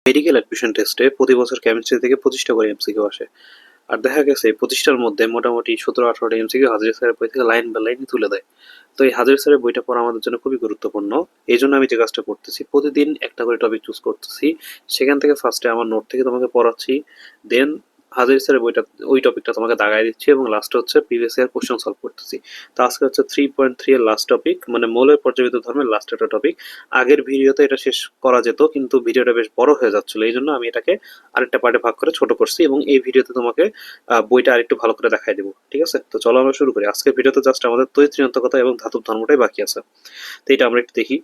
Medical admission টেস্টে প্রতি বছর কেমিস্ট্রি থেকে 25টা করে এমসিকিউ আসে। আর দেখা গেছে এই 25টার মধ্যে মোটামুটি 17-18টা এমসিকিউ হাজির স্যারের বই থেকে লাইন বাই লাইন তুলে দেয়। তো এই হাজির স্যারের বইটা পড়া আমাদের জন্য খুবই গুরুত্বপূর্ণ। এই জন্য আমি যে কাজটা করতেছি, প্রতিদিন একটা করে টপিক চুজ করতেছি, সেখান থেকে ফার্স্টে আমার নোট থেকে তোমাকে পড়াচ্ছি, দেন হাজির স্যারের বইটা, ওই টপিকটা তোমাকে দাগাই দিচ্ছি, এবং লাস্টে হচ্ছে প্রিভিয়াস ইয়ার কোশ্চেন সলভ করতেছি। তো আজকে হচ্ছে 3.3 এর লাস্ট টপিক, মানে মৌলের পর্যাবৃত্ত ধর্মের লাস্ট একটা টপিক। আগের ভিডিওতে এটা শেষ করা যেত, কিন্তু ভিডিওটা বেশ বড় হয়ে যাচ্ছিল, এই জন্য আমি এটাকে আরেকটা পার্টে ভাগ করে ছোট করছি, এবং এই ভিডিওতে তোমাকে বইটা আরেকটু ভালো করে দেখাই দেবো। ঠিক আছে, তো চলো আমরা শুরু করি। আজকের ভিডিওতে জাস্ট আমাদের তৈত্রীয়ন্তকতা এবং ধাতুর ধর্মটাই বাকি আছে। তো এটা আমরা একটু দেখি।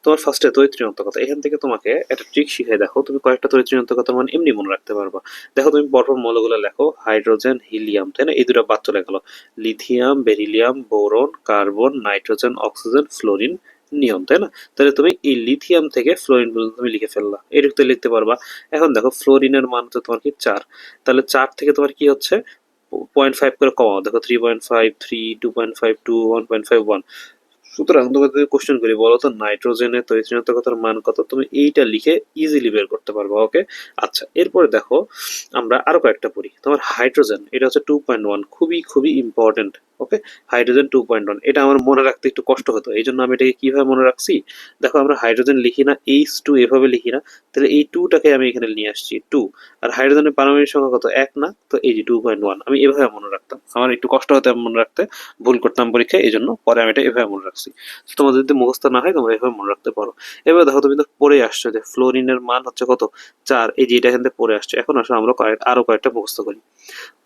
তোমার ফার্স্টে তৈত্রীয়ন্তকতা, এখান থেকে তোমাকে একটা ট্রিক শিখাই। দেখো, তুমি কয়েকটা তৈত্রীয়ন্তকতার মান এমনি মনে রাখতে পারবা। দেখো, তুমি পরপর মৌলগুলো লেখো, হাইড্রোজেন, হিলিয়াম, তাই না? এই দুটো বাদ চলে গেল। Lithium, beryllium, boron, carbon, nitrogen, oxygen, fluorine, neon, তাই না? তাহলে তুমি এই লিথিয়াম থেকে ফ্লোরিন পর্যন্ত তুমি লিখে ফেললা, এটুকু লিখতে পারবা। এখন দেখো, ফ্লোরিনের মান হচ্ছে তোমার কি 4, তাহলে 4 থেকে তোমার কি হচ্ছে 0.5 করে কমাও। দেখো, 3.5, 3, 2.5, 2, 1.5, 1। সুতরাং তোমাকে যদি কোশ্চেন করি, বলো তো নাইট্রোজেনের তড়িৎচুম্বকতার মান কত, তুমি এইটা লিখে ইজিলি বের করতে পারবে। ওকে, আচ্ছা, এরপরে দেখো আমরা আরো কয়েকটা পড়ি। তোমার হাইড্রোজেন, এটা হচ্ছে 2.1, খুবই খুবই ইম্পর্টেন্ট। ওকে, হাইড্রোজেন 2.1, এটা আমার মনে রাখতে একটু কষ্ট হতো, এই জন্য আমি এটাকে কিভাবে মনে রাখছি। দেখো, আমরা হাইড্রোজেন লিখি না H2 এভাবে লিখি না, তাহলে এই 2টাকে আমি এখানে নিয়ে আসছি 2। আর হাইড্রোজেনের পারমাণবিক সংখ্যা কত, 1 না? তো এই যে 2.1 আমি এভাবে মনে রাখতাম, আমার একটু কষ্ট হতো মনে রাখতে, ভুল করতাম পরীক্ষায়, এই জন্য পরে আমি এটা এভাবে মনে রাখছি। তোমাদের যদি মুখস্থ না হয় তোমরা এভাবে মনে রাখতে পারো। এবার দেখো, তুমি তো পড়ে আসছো যে ফ্লোরিনের মান হচ্ছে কত, 4, এই যে এটা এখান থেকে পড়ে আসছে। এখন আসলে আমরা আরো কয়েকটা মুখস্থ করি।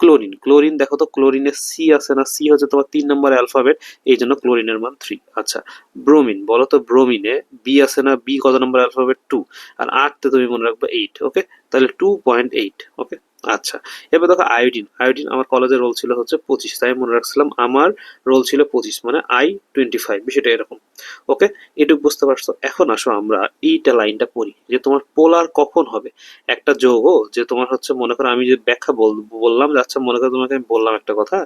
ক্লোরিন, ক্লোরিন দেখো তো, ক্লোরিনের সি আছে না? সি হচ্ছে তোমার 3 নম্বর অ্যালফাবেট, এই জন্য ক্লোরিনের মান 3। আচ্ছা, ব্রোমিন, বলো তো ব্রোমিনে বি আছে না? বি কত নম্বর অ্যালফাবেট? 2, আর 8তে তুমি মনে রাখবে 8। ওকে, তাহলে 2.8। ওকে, আচ্ছা, এবার দেখো আয়োডিন, আয়োডিন আমার কলেজের রোল ছিল হচ্ছে 25, তাই মনে রাখছিলাম আমার রোল ছিল 25, মানে I25, বিষয়টা এরকম। ওকে, এটুকু বুঝতে পারছো? এখন আসো আমরা এইটা লাইনটা পড়ি, যে তোমার পোলার কখন হবে একটা যৌগ, যে তোমার হচ্ছে মনে করো আমি যে ব্যাখ্যা বললাম যে, আচ্ছা মনে করো তোমাকে আমি বললাম একটা কথা,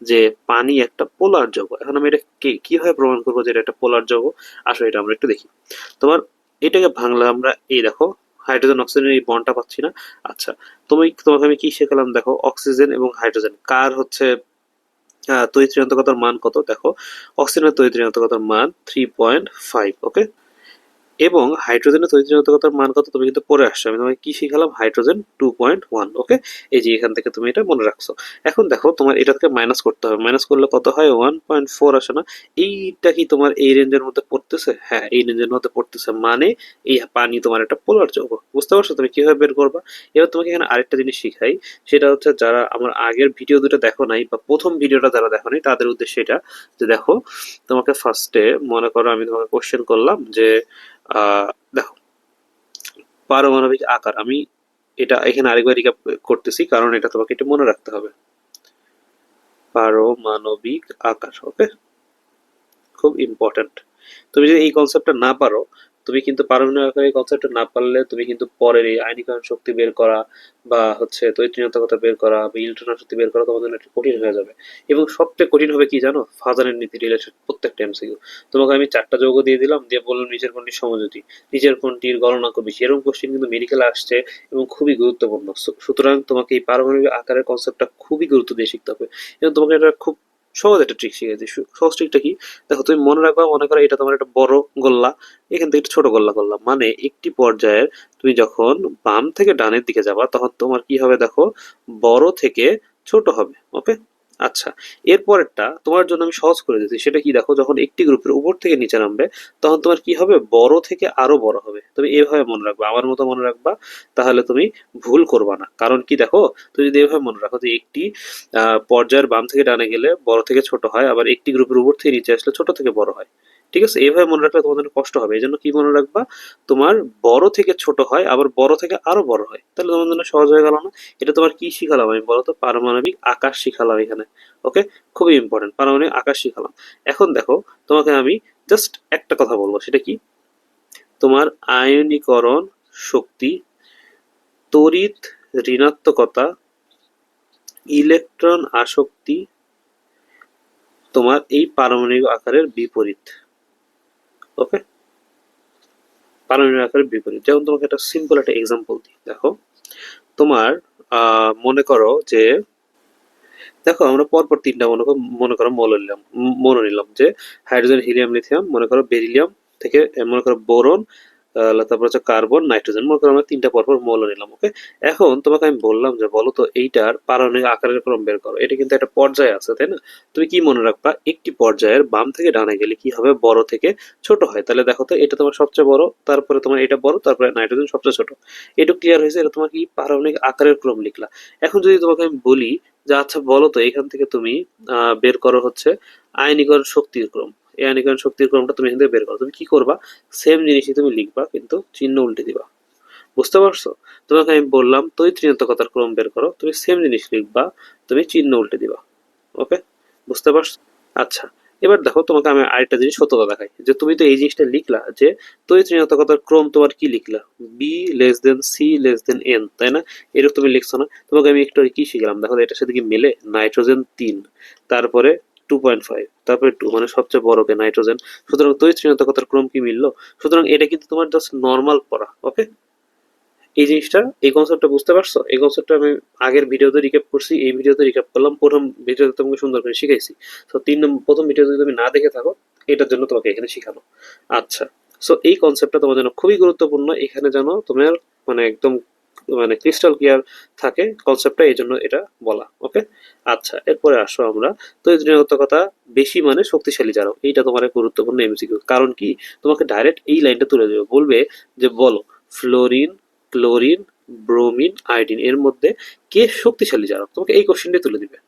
যে পানি একটা পোলার যৌগ। এখন আমি এটা কিভাবে প্রমাণ করবো যে এটা একটা পোলার যৌগ? আসো এটা আমরা একটু দেখি। তোমার এটাকে ভাঙলে আমরা, এই দেখো, হাইড্রোজেন অক্সিজেনের এই বন্ডটা পাচ্ছি না? আচ্ছা, তোমাকে আমি কি শেখালাম? দেখো, অক্সিজেন এবং হাইড্রোজেন কার হচ্ছে তড়িৎ-ঋণাত্মকতার মান কত? দেখো, অক্সিজেনের তড়িৎ-ঋণাত্মকতার মান 3.5। ওকে, এবং হাইড্রোজেনের তড়িৎ-ঋণাত্মকতার মান কত তুমি কিন্তু পড়ে আসছো। আমি তোমাকে কি শিখালাম? হাইড্রোজেন 2.1। ওকে, এই যে এখান থেকে তুমি এটা মনে রাখছো। এখন দেখো, তোমার এটা থেকে মাইনাস করতে হবে, মাইনাস করলে কত হয়? 1.4 আসে না? এইটা কি তোমার এই রেঞ্জের মধ্যে পড়তেছে? হ্যাঁ, এই রেঞ্জের মধ্যে পড়তেছে, মানে এই পানি তোমার একটা পোলার যৌগ। বুঝতে পারছো তুমি কিভাবে বের করবা? এবার তোমাকে এখানে আরেকটা জিনিস শিখাই, সেটা হচ্ছে যারা আমার আগের ভিডিও দুটো দেখো নাই, বা প্রথম ভিডিওটা যারা দেখো নাই, তাদের উদ্দেশ্যে এটা, যে দেখো, তোমাকে ফার্স্টে মনে করো আমি তোমাকে কোশ্চেন করলাম যে দেখো, পারমাণবিক আকার, আমি এটা এখানে আরেকবার রিক্যাপ করতেছি, কারণ এটা তোমাকে একটু মনে রাখতে হবে। পারমাণবিক আকার, ওকে, খুব ইম্পর্ট্যান্ট। তুমি যদি এই কনসেপ্টটা না পারো, তুমি কিন্তু পারমাণবিক আকারের কনসেপ্টটা না পারলে তুমি কিন্তু পরের এই আয়নীকরণ শক্তি বের করা, বা হচ্ছে তড়িৎ-ঋণাত্মকতা বের করা, বা ইলেকট্রন শক্তি বের করা তোমার জন্য একটু কঠিন হয়ে যাবে। এবং সবচেয়ে কঠিন হবে কি জানো? ফাজানের নীতি রিলেটেড প্রত্যেকটা এমসিকিউ। তোমাকে আমি 4টা যৌগ দিয়ে দিলাম, দিয়ে বললাম নিচের কোনটি সমযোজী, নিচের কোনটির গলনাঙ্ক বেশি, এরকম কোশ্চেন কিন্তু মেডিকেলে আসছে, এবং খুবই গুরুত্বপূর্ণ। সুতরাং তোমাকে এই পারমাণবিক আকারের কনসেপ্টটা খুবই গুরুত্ব দিয়ে শিখতে হবে। এবং তোমাকে এটা খুব সহজ একটা ট্রিক শিখেছি। সহজ ট্রিকটা কি? দেখো, তুমি মনে রাখবা, মনে করো এটা তোমার একটা বড় গোল্লা, এখান থেকে একটা ছোট গোল্লা করলাম, মানে একটি পর্যায়ের তুমি যখন বাম থেকে ডানের দিকে যাবা, তখন তোমার কি হবে? দেখো, বড় থেকে ছোট হবে। ওকে, আচ্ছা, এরপরেরটা তোমার জন্য আমি সহজ করে দিচ্ছি, সেটা কি? দেখো, যখন একটি গ্রুপের উপর থেকে নিচে নামবে, তখন তোমার কি হবে? বড় থেকে আরো বড় হবে। তুমি এভাবে মনে রাখবা, আমার মতো মনে রাখবা, তাহলে তুমি ভুল করবা না। কারণ কি? দেখো, তুমি যদি এভাবে মনে রাখো যে একটি পর্যায়ের বাম থেকে ডানে গেলে বড় থেকে ছোট হয়, আবার একটি গ্রুপের উপর থেকে নিচে আসলে ছোট থেকে বড় হয়। ঠিক আছে, এইভাবে মনে রাখলে তোমাদের কষ্ট হবে, এই জন্য কি মনে রাখবা? তোমার বড় থেকে ছোট হয়, আবার বড় থেকে আরো বড় হয়, তাহলে তোমার জন্য সহজ হয়ে গেল না? এটা তোমার কি শিখালাম আমি, বলো তো? পারমাণবিক আকাশ শিখালাম এখানে। ওকে, খুবই ইম্পর্টেন্ট, পারমাণবিক আকাশ শিখালাম। এখন দেখো, তোমাকে আমি জাস্ট একটা কথা বলবো, সেটা কি? তোমার আয়নীকরণ শক্তি, তড়িৎ ঋণাত্মকতা, ইলেকট্রন আসক্তি তোমার এই পারমাণবিক আকারের বিপরীত। ওকে, পারমাণবিক আকারের বিপরীত। যেমন তোমাকে একটা সিম্পল একটা এক্সাম্পল দিই, দেখো তোমার মনে করো যে দেখো আমরা পরপর তিনটা মনে করো মৌল নিলাম যে হাইড্রোজেন, হিলিয়াম, লিথিয়াম, মনে করো বেরিলিয়াম থেকে মনে করো বোরন, তারপর হচ্ছে কার্বন, নাইট্রোজেন, মনে করো আমরা তিনটা পরপর মৌল নিলাম। ওকে, এখন তোমাকে আমি বললাম যে বলো তো এইটার পারমাণবিক আকারের ক্রম বের করো। এটা কিন্তু একটা পর্যায় আছে, তাই না? তুমি কি মনে রাখবা, একটি পর্যায়ের বাম থেকে ডানে গেলে কি হবে, বড় থেকে ছোট হয়। তাহলে দেখো তো এটা তোমার সবচেয়ে বড়, তারপরে তোমার এটা বড়, তারপরে নাইট্রোজেন সবচেয়ে ছোট। এটা ক্লিয়ার হয়েছে? এটা তোমার কি পারমাণবিক আকারের ক্রম লিখলা। এখন যদি তোমাকে আমি বলি যে আচ্ছা বলো তো এখান থেকে তুমি বের করো হচ্ছে আয়নীকরণ শক্তির ক্রম। এই আয়নীকরণ শক্তির ক্রমটা তুমি এখান থেকে বের করো। তুমি কি করবা, সেম জিনিসই তুমি লিখবা কিন্তু চিহ্ন উল্টে দিবা। বুঝতে পারছো? তোমাকে আমি বললাম তড়িৎ ঋণাত্মকতার ক্রম বের করো, তুমি সেম জিনিস লিখবা, তুমি চিহ্ন উল্টে দিবা। ওকে, বুঝতে পারছো? আচ্ছা, এবার দেখো তোমাকে আমি আরেকটা জিনিস সত্যতা দেখাই, যে তুমি তো এই জিনিসটা লিখলা যে তড়িৎ ঋণাত্মকতার ক্রম তোমার কি লিখলা, B less than C less than N, তাই না? এরকম তুমি লিখছো না? তোমাকে আমি একটু আগে কি শিখলাম দেখো, এটার সাথে কি মিলে, নাইট্রোজেন 3, তারপরে 2.5, তারপরে 2 মানে সবচেয়ে বড়কে নাইট্রোজেন। সুতরাং তড়িৎ ঋণাত্মকতার ক্রম কি মিললো? সুতরাং এটা কিন্তু তোমার জাস্ট নর্মাল পড়া। ওকে, এই জিনিসটা, এই কনসেপ্টটা বুঝতে পারছো? এই কনসেপ্টটা আমি আগের ভিডিওতে রিক্যাপ করছি, এই ভিডিওতে রিক্যাপ করলাম, প্রথম ভিডিওতে তোমাকে সুন্দর করে শিখাইছি। তো প্রথম ভিডিও যদি তুমি না দেখে থাকো, এটার জন্য তোমাকে এখানে শিখানো। আচ্ছা, সো এই কনসেপ্টটা তোমার জন্য খুবই গুরুত্বপূর্ণ। এখানে যেন তোমার মানে একদম মানে ক্রিস্টাল ক্লিয়ার থাকে কনসেপ্টটা, এই জন্য এটা বলা। ওকে, আচ্ছা এরপরে আসো আমরা তড়িৎ ঋণাত্মকতা বেশি মানে শক্তিশালী জারক। এইটা তোমার এক গুরুত্বপূর্ণ এমসিকিউ। কারণ কি, তোমাকে ডাইরেক্ট এই লাইনটা তুলে দেবে, বলবে যে বলো ফ্লোরিন, ক্লোরিন, ব্রোমিন, আয়োডিন এর মধ্যে কে শক্তিশালী জারক। তোমাকে এই কোশ্চেনটাই তুলে দিবে।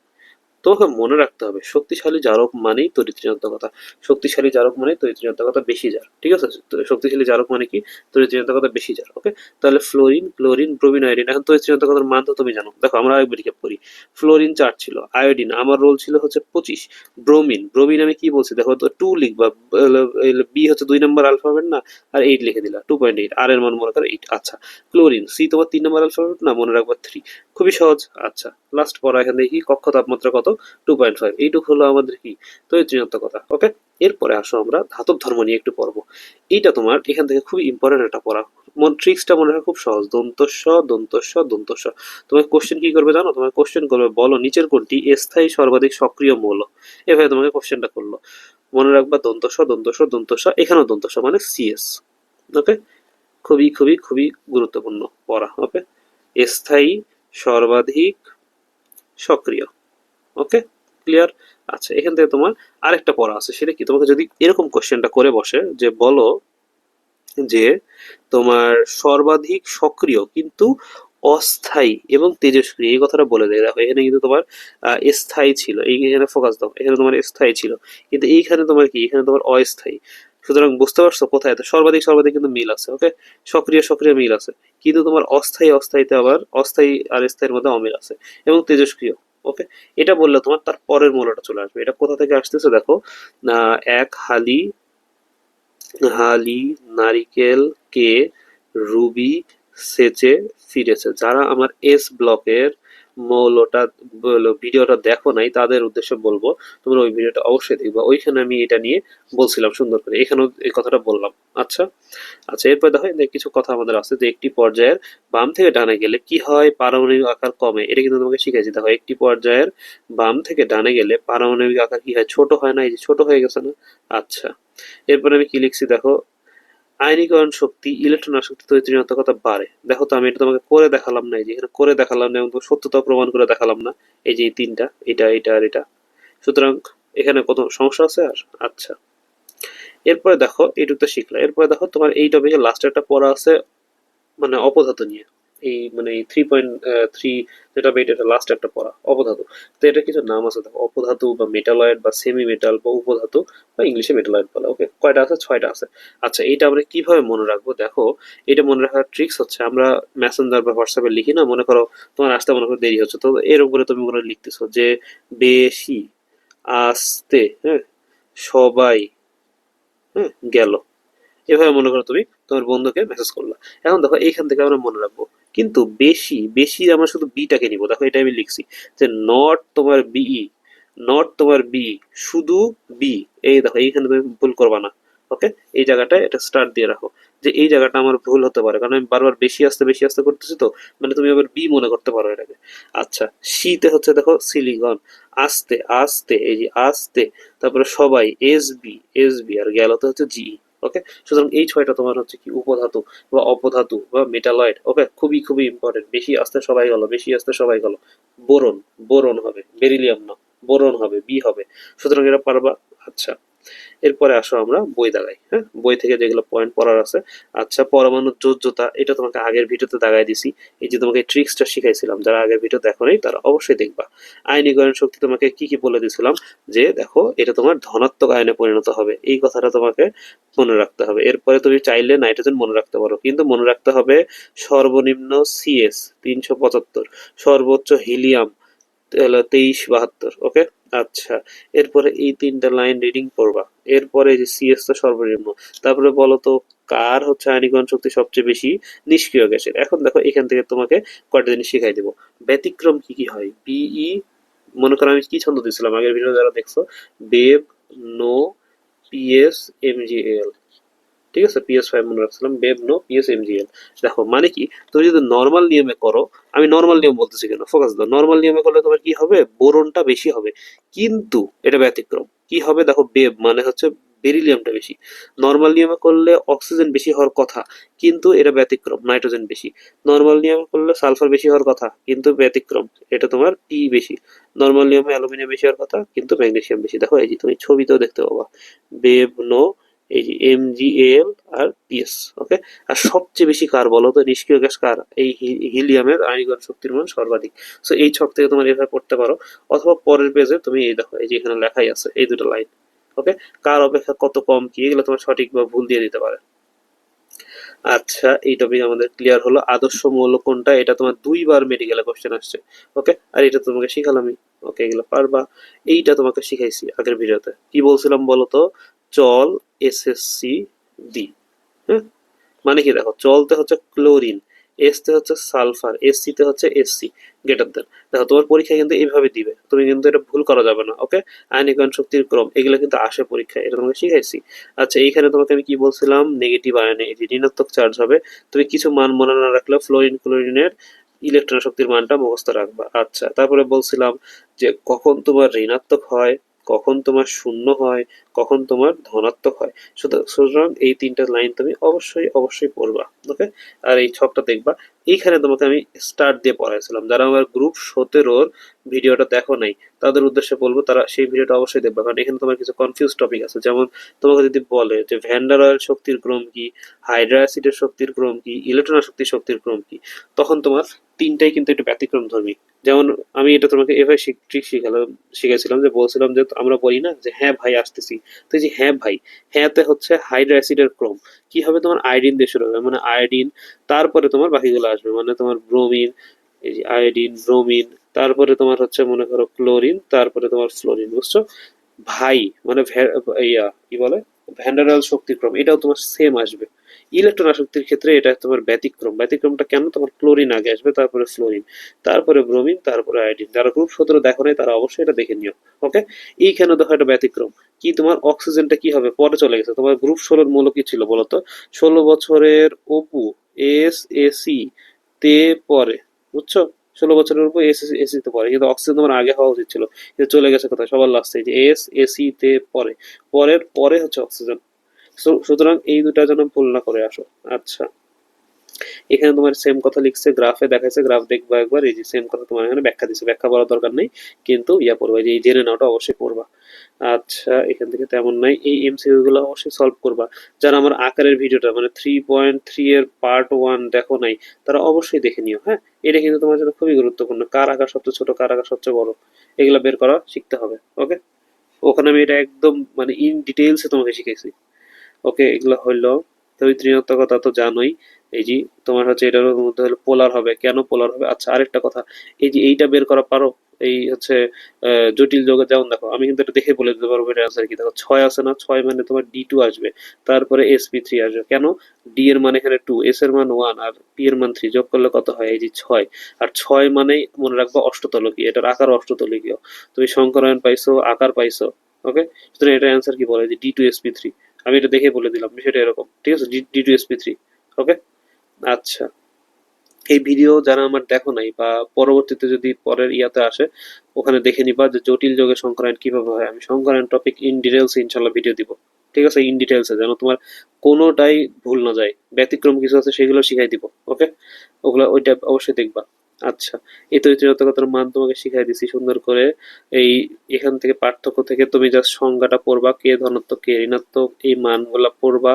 তোমাকে মনে রাখতে হবে শক্তিশালী জারক মানেই তড়িৎ ঋণাত্মকতা। শক্তিশালী জারক মানে তড়িৎ ঋণাত্মকতা বেশি জার, ঠিক আছে? তো শক্তিশালী জারক মানে কি, তড়িৎ ঋণাত্মকতা বেশি জার। ওকে, তাহলে ফ্লোরিন, ক্লোরিন, ব্রোমিন, আয়োডিন। এখন তড়িৎ ঋণাত্মকতার মান তো তুমি জানো। দেখো আমরা আরেকবার রিক্যাপ করি। ফ্লোরিন 4 ছিল, আয়োডিন আমার রোল ছিল হচ্ছে 25, ব্রোমিন, ব্রোমিন আমি কি বলছি দেখো তো 2 লিখবা, বি হচ্ছে 2 নম্বর আলফাবেট না, আর 8 লিখে দিলা, 2.8, আর এর মান মনে করো 8। আচ্ছা, ক্লোরিন, সি তোমার 3 নম্বর আলফাবেট না, মনে রাখবা 3। খুবই সহজ। আচ্ছা, লাস্ট পড়া এখান থেকে কি, কক্ষ তাপমাত্রা কত, 2.5। এইটুকু হলো আমাদের কি, তড়িৎ ঋণাত্মকতা। ওকে, এরপরে আসো আমরা ধাতব ধর্ম নিয়ে একটু পড়বো। এইটা তোমার এখান থেকে খুবই ইম্পর্টেন্ট একটা পড়া। ট্রিক্সটা মনে হয় খুব সহজ, দন্তস্ব দন্তস্ব দন্তস্ব। তোমার কোশ্চেন কি করবে জানো, তোমার কোশ্চেন করবে বলো নিচের কোনটি স্থায়ী সর্বাধিক সক্রিয় মৌল। এভাবে তোমাকে কোশ্চেনটা করলো। মনে রাখবা দন্তস্ব দন্তস্ব দন্তস্ব, এখানেও দন্তস্ব মানে সিএস। ওকে, খুবই খুবই খুবই গুরুত্বপূর্ণ পড়া। ওকে, স্থায়ী সর্বাধিক সক্রিয়। ওকে, ক্লিয়ার? আচ্ছা, এখান থেকে তোমার আরেকটা পড়া আছে, সেটা কি, তোমাকে যদি এরকম কোশ্চেনটা করে বসে যে বলো যে তোমার সর্বাধিক সক্রিয় কিন্তু অস্থায়ী এবং তেজস্ক্রিয়, এই কথাটা বলে দেয়। দেখো এখানে কিন্তু তোমার স্থায়ী ছিল, এখানে ফোকাস দাও, এখানে তোমার স্থায়ী ছিল, কিন্তু এইখানে তোমার কি, এখানে তোমার অস্থায়ী। সুতরাং বুঝতে পারছো কোথায় তো সর্বাধিক সর্বাধিক কিন্তু মিল আছে। ওকে, সক্রিয় সক্রিয় মিল আছে, কিন্তু তোমার অস্থায়ী অস্থায়ীতে আবার অস্থায়ী আর স্থায়ীর মধ্যে অমিল আছে, এবং তেজস্ক্রিয়। ওকে, এটা বললে তোমার তার পরের মূলটা চলে আসবে। এটা কোথা থেকে আসতেছে দেখো, এক হালি হালি নারিকেলকে রুবি সেচে ফিরেছে। যারা আমার এস ব্লকের মৌলটা ভিডিওটা দেখো নাই তাদের উদ্দেশ্যে বলবো, তোমরা ওই ভিডিওটা অবশ্যই দেখবা। ওইখানে আমি এটা নিয়ে বলছিলাম সুন্দর করে, এখানেও এই কথাটা বললাম। আচ্ছা, আচ্ছা এরপর দেখো কিছু কথা আমাদের আছে, যে একটি পর্যায়ের বাম থেকে ডানে গেলে কি হয়, পারমাণবিক আকার কমে। এটা কিন্তু তোমাকে শিখেছি। দেখো একটি পর্যায়ের বাম থেকে ডানে গেলে পারমাণবিক আকার কি হয়, ছোট হয় না? এই যে ছোট হয়ে গেছে না? আচ্ছা, এরপরে আমি কি লিখছি দেখো, আয়নীকরণ শক্তি, ইলেকট্রন আসক্তি, তড়িৎ ঋণাত্মকতা বাড়ে। দেখো তো আমি এটা তোমাকে করে দেখালাম না, এই যে এখানে করে দেখালাম না এবং সত্যতা প্রমাণ করে দেখালাম না। এই যে এই তিনটা, এটা এটা আর এটা। সুতরাং এখানে কত সমস্যা আছে আর? আচ্ছা, এরপরে দেখো এইটুকু তো শিখলা। এরপরে দেখো তোমার এই টপিকের লাস্টে একটা পড়া আছে, মানে অপধাতু নিয়ে। এই মানে এই 3.3 যেটা এটা লাস্ট একটা পড়া অপধাতু। তো এটা কিছু নাম আছে দেখো, অপধাতু বা মেটালয়েড বা সেমি মেটাল বা উপধাতু, বা ইংলিশে মেটালয়েড বলে। ওকে, কয়টা আছে, 6টা আছে। আচ্ছা, এটা আমরা কিভাবে মনে রাখবো দেখো, এটা মনে রাখার ট্রিক্স হচ্ছে, আমরা মেসেঞ্জার বা হোয়াটসঅ্যাপে লিখি না, মনে করো তোমার আসতে মনে করো দেরি হচ্ছে, তো এরকম করে তুমি মনে লিখতেছো যে বেশি, আস্তে, হ্যাঁ, সবাই, হ্যাঁ, গেল। এভাবে মনে করো তুমি তোমার বন্ধুকে মেসেজ করলা। এখন দেখো এইখান থেকে আমরা মনে রাখবো, কিন্তু বেশি বেশি আমরা শুধু বিটাকে নিব। দেখো এটা আমি লিখছি যে নট তোমার বিই, নট তোমার বি, শুধু বি। এই দেখো এইখানে তুমি ভুল করবা না। ওকে, এই জায়গাটায় এটা স্টার দিয়ে রাখো, যে এই জায়গাটা আমার ভুল হতে পারে, কারণ আমি বারবার বেশি আস্তে করতেছি, তো মানে তুমি আবার বি মনে করতে পারো এটাকে। আচ্ছা, শীতে হচ্ছে দেখো সিলিকন, আস্তে আস্তে, এই যে আস্তে, তারপরে সবাই এস বি আর গেলতে হচ্ছে জিই। ওকে, সুতরাং এই ছয়টা তোমার হচ্ছে কি উপধাতু বা অপধাতু বা মেটালয়েড। ওকে, খুবই খুবই ইম্পর্টেন্ট। বেশি আস্তে সবাই গেল, বেশি আস্তে সবাই গেল। বোরন, বোরন হবে, বেরিলিয়াম না, বোরন হবে, বি হবে। সুতরাং এটা পারবা। আচ্ছা, এরপরে আসো আমরা বই দাগাই। হ্যাঁ, বই থেকে যেগুলো পয়েন্ট পড়ার আছে। আচ্ছা, পরমাণুর যোজ্যতা, এটা তোমাকে আগের ভিডিওতে দাগাই দিছি। এই যে তোমাকে ট্রিক্সটা শিখাইছিলাম, যারা আগের ভিডিও দেখো নাই তারা অবশ্যই দেখবা। আয়নীকরণ শক্তি তোমাকে কি কি বলে দিছিলাম, যে দেখো এটা তোমার ধনাত্মক আয়নে পরিণত হবে, এই কথাটা তোমাকে মনে রাখতে হবে। এরপরে তুমি চাইলে নাইট্রোজেন মনে রাখতে পারো, কিন্তু মনে রাখতে হবে সর্বনিম্ন সিএস 375, সর্বোচ্চ হিলিয়াম হলো 2372। ওকে, আচ্ছা, এরপরে এই তিনটা লাইন রিডিং করবা। এরপরে যে সিএস তো সর্বনিম্ন। তারপরে বলো তো কার হচ্ছে আয়নীকরণ শক্তি সবচেয়ে বেশি নিষ্ক্রিয় গ্যাসের। এখন দেখো এখান থেকে তোমাকে কয়টা জিনিস শিখাই দেবো। ব্যতিক্রম কি কি হয়, বিই, মনে করো আমি কি ছন্দ দিয়েছিলাম আগের ভিডিও যারা দেখছো, বেব, নো, পিএস, এমজিএল। ঠিক আছে, PS5 মনে রাখছিলাম, বেব, নো, PSMGL। দেখো মানে কি, তুমি যদি নর্মাল নিয়মে করো, আমি নর্মাল নিয়ম বলতেছি কেন, ফোকাস দাও, নর্মাল নিয়মে করলে তোমার কি হবে, বোরনটা বেশি হবে। কিন্তু এটা ব্যতিক্রম কি হবে, দেখো বেব মানে হচ্ছে বেরিলিয়ামটা বেশি। নর্মাল নিয়মে করলে অক্সিজেন বেশি হওয়ার কথা, কিন্তু এটা ব্যতিক্রম, নাইট্রোজেন বেশি। নর্মাল নিয়মে করলে সালফার বেশি হওয়ার কথা, কিন্তু ব্যতিক্রম, এটা তোমার পি বেশি। নর্মাল নিয়মে অ্যালুমিনিয়াম বেশি হওয়ার কথা, কিন্তু ম্যাগনেসিয়াম বেশি। দেখো এই যে তুমি ছবিতেও দেখতে পাবা, বেব, নো, এই যে এমজিএল আর পিএস। ওকে, আর সবচেয়ে বেশি কার বলো তো, নিষ্ক্রিয় গ্যাস কার, এই হিলিয়ামের আয়নীকরণ শক্তির মান সর্বাধিক। সো এই ছক থেকে তোমার এভাবে পড়তে পারো, অথবা পরের পেজে তুমি এই দেখো, এই যে এখানে লেখাই আছে এই দুটো লাইন। ওকে, কার অপেক্ষা কত কম কি, এগুলো তোমার সঠিক বা ভুল দিয়ে দিতে পারে। আচ্ছা, এই টপিক আমাদের ক্লিয়ার হলো। আদর্শ মৌল কোনটা, এটা তোমার 2বার মেডিকেলে কোশ্চেন আসছে। ওকে, আর এটা তোমাকে শিখালামই। ওকে, এগুলো পারবা। এইটা তোমাকে শিখাইছি আগের ভিডিওতে, কি বলছিলাম বলো তো, চল, এসএসসি, দি। হ্যাঁ, মানে কি দেখো, চলতে হচ্ছে ক্লোরিন, এসতে হচ্ছে সালফার, এসসি তে হচ্ছে এসসি গ্রেটার দেন। দেখো তোমার পরীক্ষা কিন্তু এইভাবে দিবে, তুমি কিন্তু এটা ভুল করা যাবে না। ওকে, আয়নীকরণ শক্তির ক্রম এগুলো কিন্তু আসে পরীক্ষায়, এটা তোমাকে শিখাইছি। আচ্ছা, এইখানে তোমাকে আমি কি বলছিলাম, নেগেটিভ আয়নে এই যে ঋণাত্মক চার্জ হবে, তুমি কিছু মান মনে না রাখলেও ফ্লোরিন ক্লোরিনের ইলেকট্রন শক্তির মানটা মুখস্থ রাখবা। আচ্ছা, তারপরে বলছিলাম যে কখন তোমার ঋণাত্মক হয়, কখন তোমার শূন্য হয়, কখন তোমার ধনাত্মক হয়। সুতরাং এই তিনটা লাইন তুমি অবশ্যই পড়বা। ওকে, আর এই ছকটা দেখবা। এইখানে তোমাকে আমি স্টার্ট দিয়ে পড়াইছিলাম, যারা আমার গ্রুপ 17-র ভিডিওটা দেখো নাই তাদের উদ্দেশ্যে বলবো তারা সেই ভিডিওটা অবশ্যই দেখবা, কারণ এখানে তোমার কিছু কনফিউজ টপিক আছে। যেমন তোমাকে যদি বলে যে ভ্যান্ডার অয়েল শক্তির ক্রম কি, হাইড্রা অ্যাসিডের শক্তির ক্রম কি, ইলেকট্রন শক্তির ক্রম কি, তখন তোমার তিনটাই কিন্তু একটু ব্যতিক্রম ধর্মী। যেমন আমি এটা তোমাকে এভাবে ট্রিক শিখেছিলাম, যে বলছিলাম যে আমরা বলি না যে হ্যাঁ ভাই আসতেছি, তো এই যে হ্যাঁ ভাই, হ্যাঁতে হচ্ছে হাইড্রা অ্যাসিডের ক্রম কি হবে, তোমার আয়োডিন দিয়ে শুরু হবে, মানে আয়োডিন, তারপরে তোমার বাকিগুলো আসবে, মানে তোমার ব্রোমিন, এই যে আয়োডিন, ব্রোমিন, তারপরে তোমার হচ্ছে মনে করো ক্লোরিন, তারপরে তোমার ফ্লোরিন। বুঝছো ভাই, মানে ইয়া কি বলে, ভ্যান্ডারাল শক্তিক্রম, এটাও তোমার সেম আসবে। ইলেকট্রন আসক্তির ক্ষেত্রে এটা তোমার ব্যতিক্রমটা কেন, তোমার ক্লোরিন আগে আসবে, তারপরে ফ্লোরিন, তারপরে ব্রোমিন, তারপরে আয়োডিন। যারা গ্রুপ 17 দেখো নাই তারা অবশ্যই এটা দেখে নিও। ওকে, এইখানে দেখো একটা ব্যতিক্রম কি, তোমার অক্সিজেনটা কি হবে, পরে চলে গেছে। তোমার গ্রুপ 16-র মূল কি ছিল বলতো, 16 বছরের অপু এসএসি তে পরে, বুঝছো, 16 বছরের উপর এসি তে পরে, কিন্তু অক্সিজেন তোমার আগে হওয়া উচিত ছিল, কিন্তু চলে গেছে কোথায়, সবার লাস্টে, যে এসি তে পরে, পরের পরে হচ্ছে অক্সিজেন। সুতরাং এই দুটা যেন ভুল না করে আসো। আচ্ছা, এখানে তোমার সেম কথা লিখছে, গ্রাফে দেখাইছে, গ্রাফ দেখবা একবার, এই যে সেম কথা তোমার এখানে ব্যাখ্যা দিচ্ছে, ব্যাখ্যা বলার দরকার নেই, কিন্তু ইয়া পড়বা, এই যে এই জেনে নাওটা অবশ্যই পড়বা। আচ্ছা, এখান থেকে তেমন নাই, এই এমসিকিউ গুলো অবশ্যই সলভ করবা। যারা আমার আকারের ভিডিওটা মানে 3.3 এর পার্ট 1 দেখো নাই তারা অবশ্যই দেখে নিও। হ্যাঁ, এটা কিন্তু তোমার জন্য খুবই গুরুত্বপূর্ণ, কার আকার সবচেয়ে ছোট, কার আকার সবচেয়ে বড়, এগুলা বের করা শিখতে হবে। ওকে, ওখানে আমি এটা একদম মানে ইন ডিটেইলসে তোমাকে শিখেছি। ওকে, এগুলো হইলো। তুমি ঋণাত্মকতা তো জানোই, এই যে তোমার হচ্ছে এটার মধ্যে হলো পোলার হবে, কেন পোলার হবে। আচ্ছা, আরেকটা কথা, এই যে এইটা বের করা পারো, এই হচ্ছে জটিল যোগের, যেমন দেখো আমি কিন্তু এটা দেখে বলে দিতে পারবো এটা আনসার কি। দেখো 6 আছে না, 6 মানে তোমার D2 আসবে, তারপরে sp3 আসবে। কেন, ডি এর মান এখানে 2, এস এর মান 1 আর পি এর মান 3, যোগ করলে কত হয়, এই যে 6। আর 6 মানেই মনে রাখবো অষ্টতলকীয়, এটার আকার অষ্টতলকীয়। তুমি সংকরায়ন পাইছো, আকার পাইছো। ওকে, সুতরাং এটা অ্যান্সার কি বলে, যে D2sp3। আমি এটা দেখে বলে দিলাম, বিষয়টা এরকম, ঠিক আছে? D2SP3, ওকে? আচ্ছা, এই ভিডিও যারা আমার দেখো নাই বা পরবর্তীতে যদি পরের ইয়াতে আসে, ওখানে দেখে নিবা যে জটিল যোগের সংখ্যায়ন কিভাবে হয়। আমি সংখ্যায়ন টপিক ইন ডিটেলস ইনশাল্লাহ ভিডিও দিব, ঠিক আছে? ইন ডিটেলসে, যেন তোমার কোনোটাই ভুল না যায়, ব্যতিক্রম কিছু আছে সেগুলো শিখাই দিব, ওকে? ওগুলা ওইটা অবশ্যই দেখবা। আচ্ছা, এই তরিতরতার মান তোমাকে শিখাই দিছি সুন্দর করে। এই এখান থেকে পার্থক্য থেকে তুমি জাস্ট সংজ্ঞাটা পড়বা, কে ধনাত্মক কে ঋণাত্মক, এই মানগুলা পড়বা,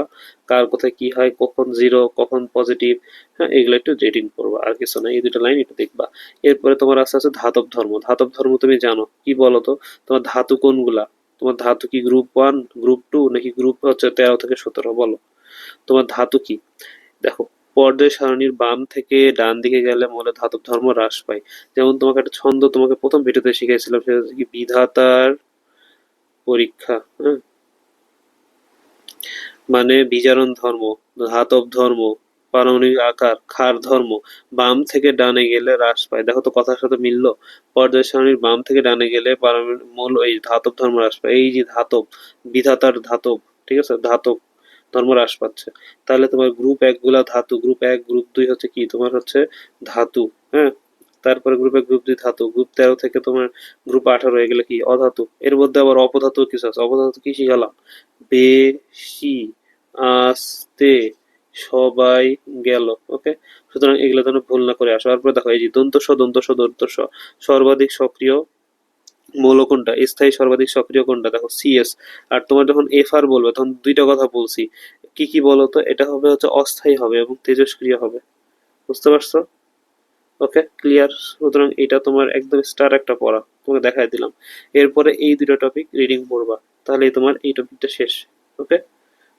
কার কোথায় কি হয়, কখন জিরো কখন পজিটিভ, হ্যাঁ, এগুলো একটু রিডিং করবা, আর কিছু না, এই দুটো লাইন একটু দেখবা। এরপরে তোমার আস্তে আস্তে ধাতব ধর্ম। ধাতব ধর্ম তুমি জানো কি বলতো? তোমার ধাতু কোনগুলা? তোমার ধাতু কি গ্রুপ 1, গ্রুপ 2, নাকি গ্রুপ হচ্ছে 13 থেকে 17? বলো, তোমার ধাতু কি? দেখো, পর্যায় সারণীর বাম থেকে ডান দিকে গেলে মৌলের ধাতব ধর্ম হ্রাস পায়। যেমন তোমাকে একটা ছন্দ তোমাকে প্রথম ভিডিওতে শিখাইছিলাম, সেটা হচ্ছে কি বিধাতার পরীক্ষা, হ্যাঁ? মানে বিজারণ ধর্ম, ধাতব ধর্ম, পারমাণবিক আকার, ক্ষার ধর্ম, বাম থেকে ডানে গেলে হ্রাস পায়। দেখো তো কথার সাথে মিললো? পর্যায় সারণীর বাম থেকে ডানে গেলে পারমাণবিক মৌল এই ধাতব ধর্ম হ্রাস পায়। এই যে ধাতব, বিধাতার ধাতব, ঠিক আছে? ধাতব ধর্ম হ্রাস পাচ্ছে। তাহলে তোমার গ্রুপ 1 গুলা ধাতু, গ্রুপ 1 গ্রুপ 2 হচ্ছে কি তোমার হচ্ছে ধাতু, হ্যাঁ? তারপরে গ্রুপ 1 গ্রুপ 2 ধাতু, গ্রুপ 13 থেকে তোমার গ্রুপ 18 হয়ে গেলে কি অধাতু। এর মধ্যে আবার অপধাতু কিছু আছে। অপধাতু কি শিখালাম? বেশি, আস্তে, সবাই, গেল, ওকে? সুতরাং এগুলো যেন ভুল না করে আসো। তারপরে দেখো এই যে দন্তস, সর্বাধিক সক্রিয় মৌল কোনটা, স্থায়ী সর্বাধিক সক্রিয় কোনটা? দেখো CS। আর তোমার যখন FR বলবে তখন দুইটা কথা বলছি, কি কি বলতো? এটা হবে হচ্ছে অস্থায়ী হবে এবং তেজস্ক্রিয় হবে, বুঝতে পারছো? ওকে, ক্লিয়ার? সুতরাং এটা তোমার একদম স্টার একটা পড়া, তোমাকে দেখাই দিলাম। এরপরে এই দুটো টপিক রিডিং পড়বা, তাহলেই তোমার এই টপিকটা শেষ, ওকে?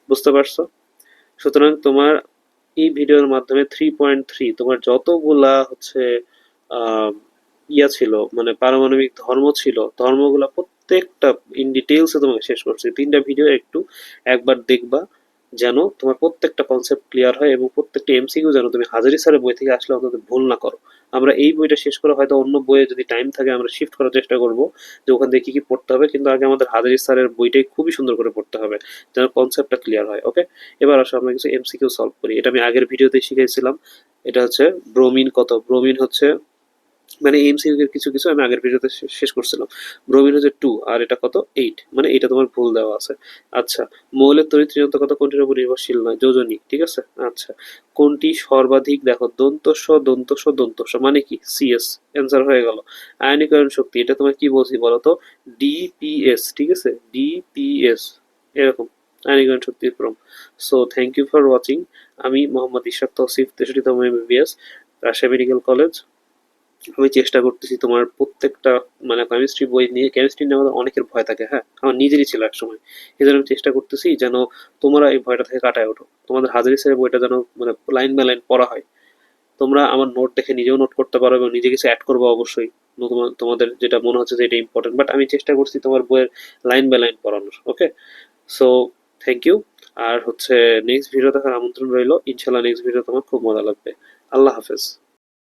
বুঝতে পারছো? সুতরাং তোমার এই ভিডিওর মাধ্যমে 3.3 তোমার যতগুলা হচ্ছে আহ ইয়া ছিল, মানে পারমাণবিক ধর্ম ছিল, ধর্মগুলা প্রত্যেকটা ইন ডিটেইলসে তোমাকে শেষ করছি। 3টা ভিডিও একটু একবার দেখবা, যেন তোমার প্রত্যেকটা কনসেপ্ট ক্লিয়ার হয় এবং প্রত্যেকটা MCকিউ যেন তুমি হাজারি স্যারের বই থেকে আসলে অন্তত ভুল না করো। আমরা এই বইটা শেষ করে হয়তো অন্য বইয়ে যদি টাইম থাকে আমরা শিফট করার চেষ্টা করব, যে ওখান থেকে কি কি পড়তে হবে, কিন্তু আগে আমাদের হাজারি স্যারের বইটাই খুবই সুন্দর করে পড়তে হবে, যেন কনসেপ্টটা ক্লিয়ার হয়, ওকে? এবার আসো আমরা কিছু MCকিউ সলভ করি। এটা আমি আগের ভিডিওতে শিখাইছিলাম। এটা হচ্ছে ব্রোমিন কত? ব্রোমিন হচ্ছে, মানে এমসিকিউ এর কিছু কিছু আমি আগের ভিডিওতে শেষ করছিলাম। ব্রোমিন হচ্ছে 2, আর এটা কত? 8, মানে এটা তোমার ভুল দেওয়া আছে। আচ্ছা, মৌলের তড়িৎ ঋণাত্মক কত কোনটির উপর নির্ভরশীল নয়? যোজনী, ঠিক আছে? আচ্ছা, কোনটি সর্বাধিক? দেখো দন্তস মানে কি? CS, অ্যান্সার হয়ে গেল। আয়নীকরণ শক্তি, এটা তোমার কি বলছি বলো তো? DPS, ঠিক আছে? DPS, এরকম আয়নীকরণ শক্তির ক্রম। So thank you for watching. আমি মোহাম্মদ ইশরাক তৌসিফ, 63তম MBBS, রাজশাহী মেডিকেল কলেজ। আমি চেষ্টা করতেছি তোমার প্রত্যেকটা, মানে কেমিস্ট্রি বই নিয়ে, কেমিস্ট্রি নিয়ে আমাদের অনেকের ভয় থাকে, হ্যাঁ, আমার নিজেরই ছিল এক সময়। এই জন্য আমি চেষ্টা করতেছি যেন তোমরা এই ভয়টা থেকে কাটায় ওঠো, তোমাদের হাজারি স্যারের বইটা যেন মানে লাইন বাই লাইন পড়া হয়। তোমরা আমার নোট দেখে নিজেও নোট করতে পারো এবং নিজে কিছু অ্যাড করবো অবশ্যই, তোমাদের যেটা মনে হচ্ছে যে এটা ইম্পর্টেন্ট, বাট আমি চেষ্টা করছি তোমার বইয়ের লাইন বাই লাইন পড়ানোর, ওকে? So thank you. আর হচ্ছে নেক্সট ভিডিও দেখার আমন্ত্রণ রইলো, ইনশাল্লাহ নেক্সট ভিডিও তোমার খুব মজা লাগবে। আল্লাহ হাফেজ।